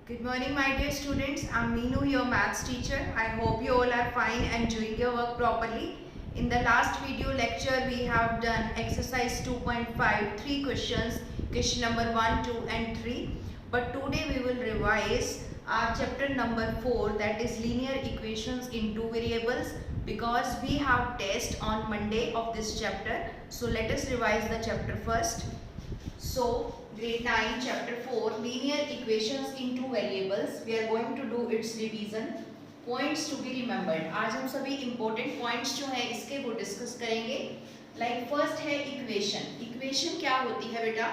Good morning, my dear students. I'm Meenu, your maths teacher. I hope you all are fine and doing your work properly. In the last video lecture, we have done exercise 2.5, 3 questions, question number 1, 2 and 3. But today we will revise our chapter number 4, that is linear equations in two variables, because we have test on Monday of this chapter. So let us revise the chapter first. So, grade 9 chapter 4 linear equations in two variables. We are going to do its revision. Points to be remembered. आज हम सभी important points जो हैं इसके वो discuss करेंगे. Like first है equation. Equation क्या होती है बेटा?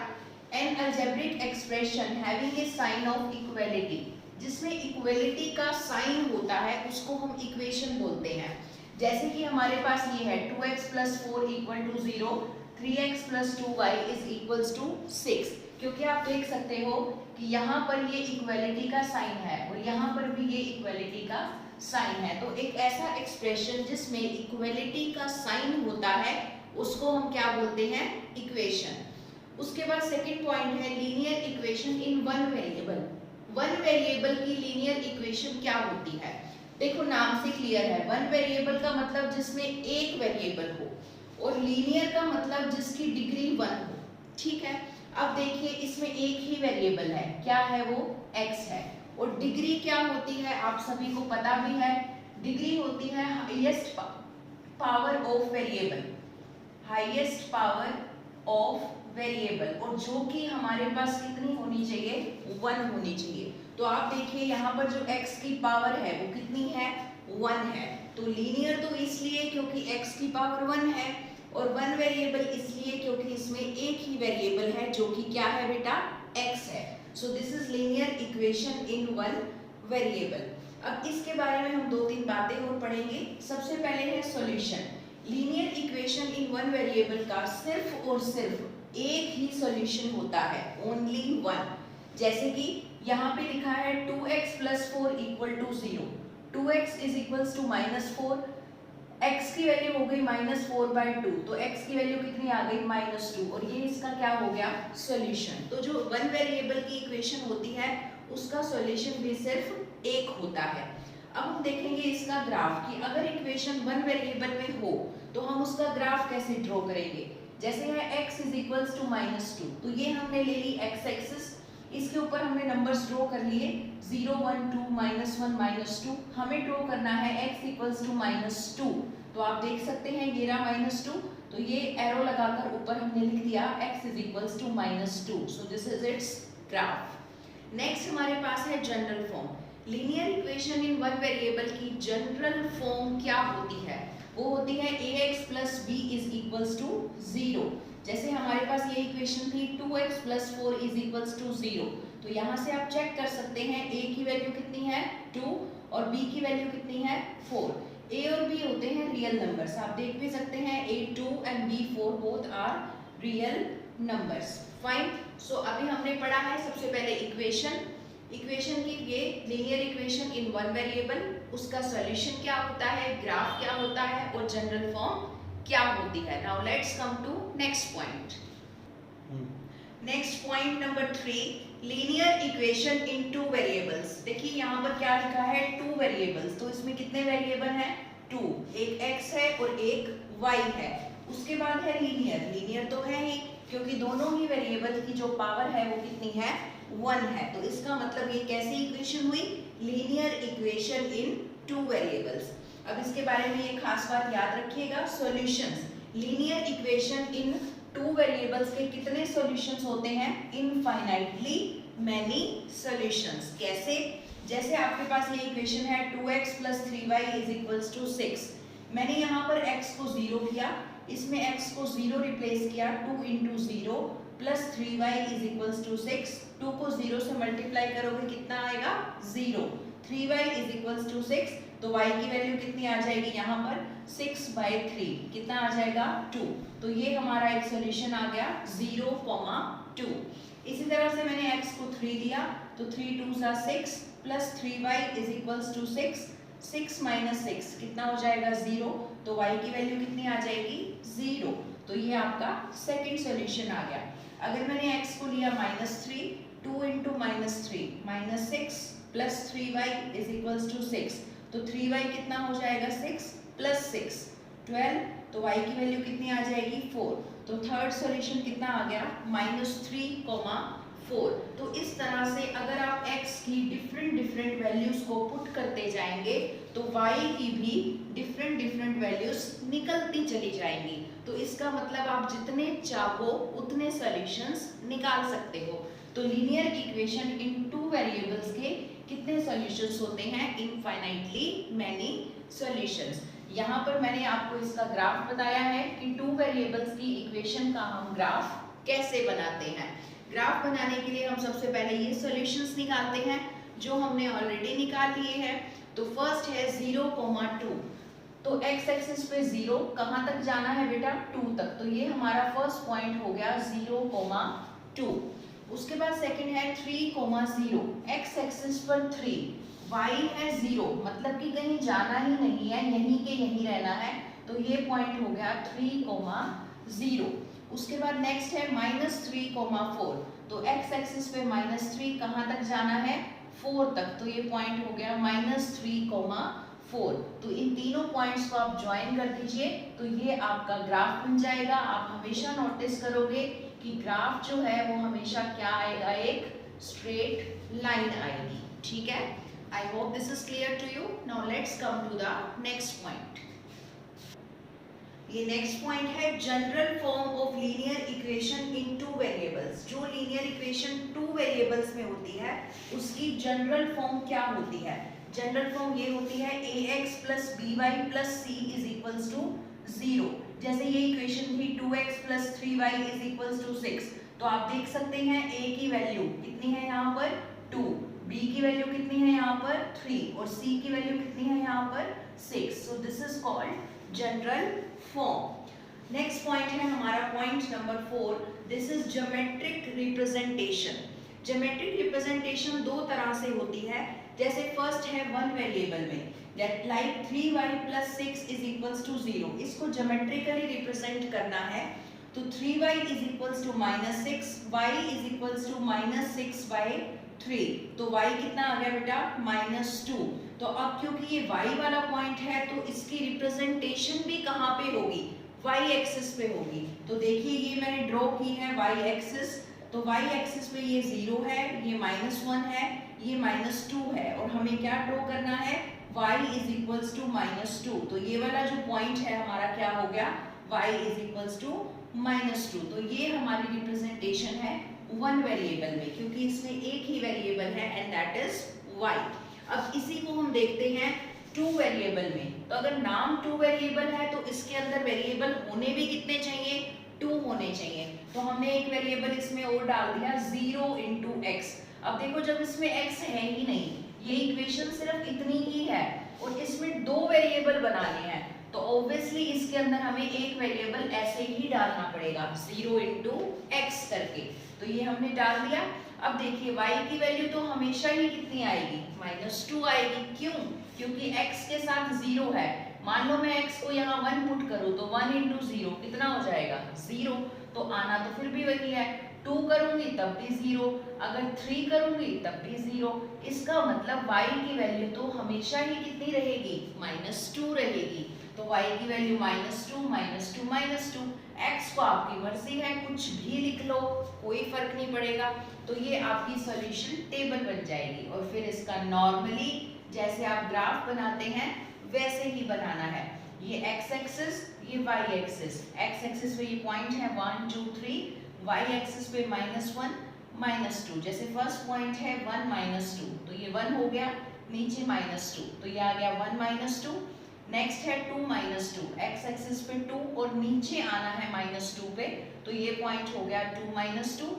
An algebraic expression having a sign of equality. जिसमें equality का sign होता है उसको हम equation बोलते हैं. जैसे कि हमारे पास ये है 2x plus 4 equal to 0. 3x plus 2y is equals to 6. क्योंकि आप देख सकते हो कि यहाँ पर ये इक्वलिटी का साइन है और यहाँ पर भी ये इक्वलिटी का साइन है. तो एक ऐसा एक्सप्रेशन जिसमें इक्वलिटी का साइन होता है उसको हम क्या बोलते हैं? इक्वेशन. उसके बाद सेकंड पॉइंट है linear equation in one variable. One variable की लीनियर इक्वेशन क्या होती है? देखो नाम से क्लियर है. वन वेरिएबल का मतलब जिसमें एक वेरिएबल हो और लीनियर का मतलब जिसकी डिग्री 1 हो. ठीक है. अब देखिए इसमें एक ही वेरिएबल है. क्या है वो? x है. और डिग्री क्या होती है आप सभी को पता भी है. डिग्री होती है highest power of variable. Highest power of variable. और जो कि हमारे पास कितनी होनी चाहिए? 1 होनी चाहिए. तो आप देखिए यहाँ पर जो x की पावर है वो कितनी है? 1 है. तो लीनियर तो इसलिए क्योंकि x की पावर 1 है और वन वेरिएबल इसलिए क्योंकि इसमें एक ही वेरिएबल है जो कि क्या है बेटा? x है. सो this is linear equation in one variable. अब इसके बारे में हम 2-3 बातें और पढ़ेंगे. सबसे पहले है solution. Linear equation in one variable का सिर्फ और सिर्फ एक ही सॉल्यूशन होता है. Only one. जैसे कि यहाँ पे लिखा है 2x plus 4 equal to 0. 2x is equals to -4. x की वैल्यू हो गई -4/2. तो x की वैल्यू कितनी आ गई? -2. और ये इसका क्या हो गया? सॉल्यूशन. तो जो वन वेरिएबल की इक्वेशन होती है उसका सॉल्यूशन भी सिर्फ एक होता है. अब हम देखेंगे इसका ग्राफ कि अगर इक्वेशन वन वेरिएबल में हो तो हम उसका ग्राफ कैसे ड्रॉ करेंगे. जैसे है x is equals to -2. तो ये हमने ले ली x एक्सिस. इसके ऊपर हमने नंबर्स ड्रॉ कर लिए 0, 1, 2, -1, -2. हमें ड्रॉ करना है x इक्वल्स टू -2. तो आप देख सकते हैं ये रहा -2. तो ये एरो लगाकर ऊपर हमने लिख दिया x is equals to -2. So this is its graph. Next हमारे पास है general form. Linear equation in one variable की जनरल फॉर्म क्या होती है? वो होती है ax plus b is equals to 0. जैसे हमारे पास ये इक्वेशन थी 2x plus 4 is equals to 0. तो यहाँ से आप चेक कर सकते हैं a की वैल्यू कितनी है? 2 और b की वैल्यू कितनी है? 4. a और b होते हैं रियल नंबर्स. आप देख भी सकते हैं a2 and b4 both are real numbers. Fine. So अभी हमने पढ़ा है सबसे पहले इक्वेशन. इक्वेशन की ये linear equation in one variable, उसका सॉल्यूशन क्या होता है, ग्राफ क्या होता है और जनरल फॉर्म क्या होती है. Now let's come to next point. Next point number 3 linear equation in two variables. देखिए यहाँ पर क्या लिखा है? 2 वेरिएबल्स. तो इसमें कितने वेरिएबल हैं? 2. एक x है और एक y है. उसके बाद है लीनियर. लीनियर तो है ही क्योंकि दोनों ही वेरिएबल की जो पावर है वो कितनी है? 1 है. तो इसका मतलब ये कैसी इक्वेशन हुई? Linear equation in two variables. अब इसके बारे में एक खास बात याद रखिएगा. Solutions. Linear equation in two variables के कितने सॉल्यूशंस होते हैं? Infinitely many solutions. कैसे? जैसे आपके पास ये इक्वेशन है 2x plus 3y is equals to 6. मैंने यहाँ पर x को 0 किया, इसमें x को 0 रिप्लेस किया. 2 into 0 plus 3y is equals to 6. 2 को 0 से मल्टीप्लाई करोगे कितना आएगा? 0. 3y is equals to 6. तो y की वैल्यू कितनी आ जाएगी यहाँ पर? 6/3. कितना आ जाएगा? 2. तो ये हमारा एक सॉल्यूशन आ गया 0, 2. इसी तरह से मैंने x को 3 लिया तो 3 2s are 6 plus 3y is equals to 6. 6 minus 6 कितना हो जाएगा? 0. तो y की वैल्यू कितनी आ जाएगी? 0. तो ये आपका सेकंड सॉल्यूशन आ गया. अगर मैंने x को लिया -3 2 into -3 -6 plus 3y is equals to 6। तो 3y कितना हो जाएगा 6 प्लस 6 12। तो y की वैल्यू कितनी आ जाएगी 4। तो थर्ड सॉल्यूशन कितना आ गया -3, 4। तो इस तरह से अगर आप x की डिफरेंट वैल्यूज को पुट करते जाएंगे तो y की भी डिफरेंट वैल्यूज निकलती चली जाएंगी। तो इसका मतलब आप जितने चाहो उतने सॉल्यूशंस निकाल सकते हो। तो linear equation in two variables के कितने सॉल्यूशंस होते हैं? Infinitely many solutions. यहाँ पर मैंने आपको इसका ग्राफ बताया है कि टू वेरिएबल्स की इक्वेशन का हम ग्राफ कैसे बनाते हैं। ग्राफ बनाने के लिए हम सबसे पहले ये सॉल्यूशंस निकालते हैं जो हमने ऑलरेडी निकाल लिए हैं। तो फर्स्ट है 0, 2। तो x एक्सिस पे 0 कहाँ तक जाना है बेटा? 2 तक। तो ये हमारा फर्स्ट पॉइंट हो गया 0, 2। उसके बाद सेकंड है 3, 0। x एक्सिस पर 3, y है 0, मतलब कि कहीं जाना ही नहीं है, यहीं के यहीं रहना है। तो ये पॉइंट हो गया 3, 0। उसके बाद नेक्स्ट है -3, 4। तो x एक्सिस पे -3 कहाँ तक जाना है? 4 तक। तो ये पॉइंट हो गया -3, 4। तो इन तीनों पॉइंट्स को आप ज्वाइन कर दीजिए तो ये आपका ग्राफ बन जाएगा। आप हमेशा नोटिस करोगे कि ग्राफ जो है वो हमेशा क्या आएगा? एक स्ट्रेट लाइन आएगी। ठीक है, I hope this is clear to you. Now let's come to the next point. ये नेक्स्ट पॉइंट है general form of linear equation in two variables. जो लीनियर इक्वेशन टू वेरिएबल्स में होती है उसकी जनरल फॉर्म क्या होती है? जनरल फॉर्म ये होती है ax plus by plus c is equals to 0। जैसे ये इक्वेशन थी 2x plus 3y is equals to 6। तो आप देख सकते हैं a की वैल्यू कितनी है यहाँ पर 2, b की वैल्यू कितनी है यहाँ पर 3 और c की वैल्यू कितनी है यहाँ पर 6। So this is called general form. Next point है हमारा point number 4। This is geometric representation. Geometric representation दो तरह से होती है। जैसे फर्स्ट है वन वेरिएबल में, that like 3y plus 6 is equals to 0। इसको ज्योमेट्रिकली रिप्रेजेंट करना है तो 3y is equals to -6, y is equals to -6/3। तो y कितना आ गया बेटा? -2। तो अब क्योंकि ये y वाला पॉइंट है तो इसकी रिप्रेजेंटेशन भी कहाँ पे होगी? y एक्सिस पे होगी। तो देखिए ये मैंने ड्रॉ की है y एक्सिस। तो y एक्सिस पे ये 0 है, ये -1 है, ये -2 है और हमें क्या ड्रॉ करना है? y is equals to -2। तो ये वाला जो पॉइंट है हमारा क्या हो गया? y is equals to -2। तो ये हमारी रिप्रेजेंटेशन है वन वेरिएबल में, क्योंकि इसमें एक ही वेरिएबल है एंड दैट इज y। अब इसी को हम देखते हैं टू वेरिएबल में। तो अगर नाम टू वेरिएबल है तो इसके अंदर वेरिएबल होने भी कितने चाहिए? 2 होने चाहिए। तो हमने एक वेरिएबल इसमें और डाल दिया 0 × x। अब देखो जब इसमें x है ही नहीं, ये इक्वेशन सिर्फ इतनी ही है और इसमें दो वेरिएबल बनाने हैं तो ऑब्वियसली इसके अंदर हमें एक वेरिएबल ऐसे ही डालना पड़ेगा 0 × x करके। तो ये हमने डाल दिया। अब देखिए y की वैल्यू तो हमेशा ही कितनी आएगी? -2 आएगी। क्यों? क्योंकि x के साथ 0 है। मान लो मैं x को यहाँ 1 पुट करूँ तो 1 × 0 कितना हो जाएगा? 0। तो आना तो फिर भी वही है। 2 करूंगी तब भी 0, अगर 3 करूंगी तब भी 0। इसका मतलब y की वैल्यू तो हमेशा ही कितनी रहेगी? -2 रहेगी। तो y की वैल्यू -2, -2, -2। x को आपकी मर्जी है, कुछ भी लिख लो, कोई फर्क नहीं पड़ेगा। तो ये आपकी सॉल्यूशन टेबल बन जाएगी और फिर इसका नॉर्मली जैसे आप ग्राफ बनाते हैं वैसे ही बनाना है। ये x एक्सिस, ये y एक्सिस। x एक्सिस पे ये पॉइंट है 1, 2, 3, y एक्सिस पे -1, -2। जैसे फर्स्ट पॉइंट है 1, -2, तो ये 1 हो गया, नीचे -2, तो ये आ गया 1, -2। नेक्स्ट है 2, -2, x एक्सिस पे 2 और नीचे आना है -2 पे, तो ये पॉइंट हो गया 2, -2।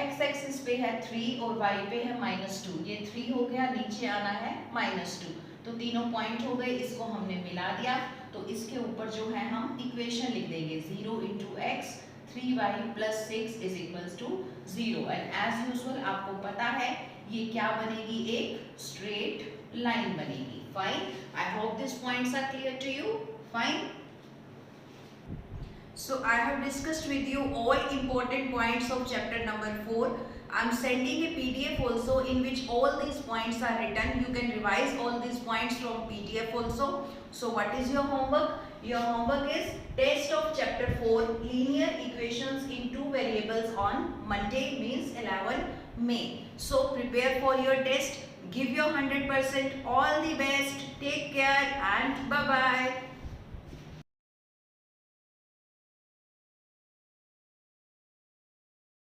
x एक्सिस पे है 3 और y पे है -2, ये 3 हो गया, नीचे आना है -2। तो तीनों पॉइंट हो गए, इसको हमने मिला दिया। तो इसके ऊपर जो है हम इक्वेशन लिख देंगे 0 × x 3y + 6 is equals to 0। And as usual आपको पता है ये क्या बनेगी? एक स्ट्रेट लाइन बनेगी। Fine, I hope this points are clear to you. Fine, so I have discussed with you all important points of chapter number 4. I'm sending a PDF also in which all these points are written. You can revise all these points from PDF also. So what is your homework? Your homework is test of chapter 4 linear equations in two variables on Monday, means 11 May. So prepare for your test. Give your 100%. All the best. Take care and bye bye.